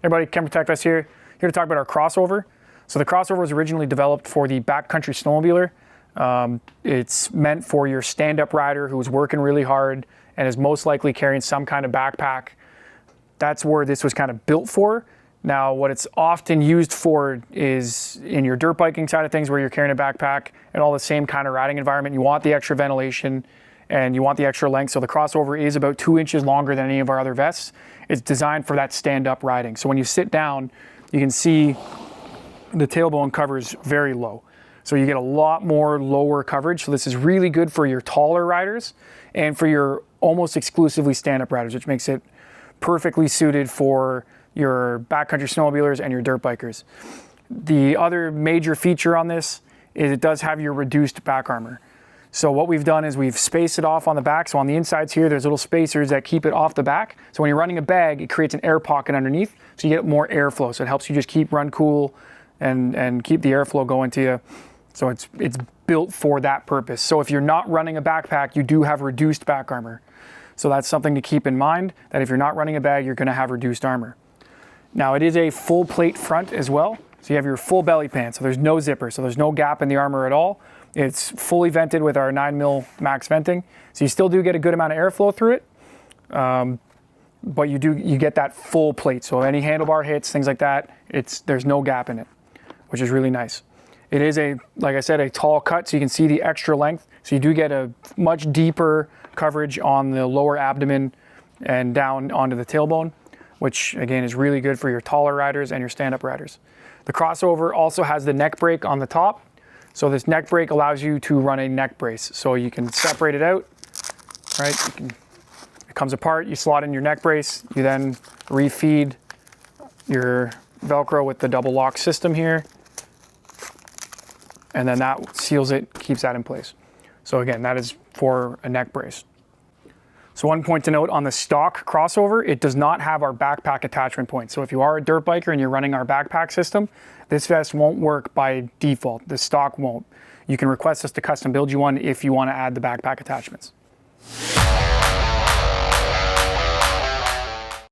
Everybody, Ken from TekVest here to talk about our crossover. So the crossover was originally developed for the backcountry snowmobiler. It's meant for your stand-up rider who's working really hard and is most likely carrying some kind of backpack. That's where this was kind of built for. Now, what it's often used for is in your dirt biking side of things, where you're carrying a backpack and all the same kind of riding environment. You want the extra ventilation and you want the extra length. So the crossover is about 2 inches longer than any of our other vests. It's designed for that stand-up riding. So when you sit down, you can see the tailbone covers very low. So you get a lot more lower coverage. So this is really good for your taller riders and for your almost exclusively stand-up riders, which makes it perfectly suited for your backcountry snowmobilers and your dirt bikers. The other major feature on this is it does have your reduced back armor. So what we've done is we've spaced it off on the back. So on the insides here, there's little spacers that keep it off the back. So when you're running a bag, it creates an air pocket underneath, so you get more airflow. So it helps you just run cool and keep the airflow going to you. So it's built for that purpose. So if you're not running a backpack, you do have reduced back armor. So that's something to keep in mind, that if you're not running a bag, you're gonna have reduced armor. Now it is a full plate front as well. So you have your full belly pan, so there's no zipper, so there's no gap in the armor at all. It's fully vented with our 9mm max venting. So you still do get a good amount of airflow through it, but you get that full plate. So any handlebar hits, things like that, there's no gap in it, which is really nice. It is like I said, a tall cut, so you can see the extra length. So you do get a much deeper coverage on the lower abdomen and down onto the tailbone, which again is really good for your taller riders and your stand-up riders. The crossover also has the neck brake on the top. So this neck brake allows you to run a neck brace. So you can separate it out, right? It comes apart, you slot in your neck brace, you then refeed your Velcro with the double lock system here. And then that seals it, keeps that in place. So again, that is for a neck brace. So one point to note on the stock crossover, it does not have our backpack attachment point. So if you are a dirt biker and you're running our backpack system, this vest won't work by default. The stock won't. You can request us to custom build you one if you want to add the backpack attachments.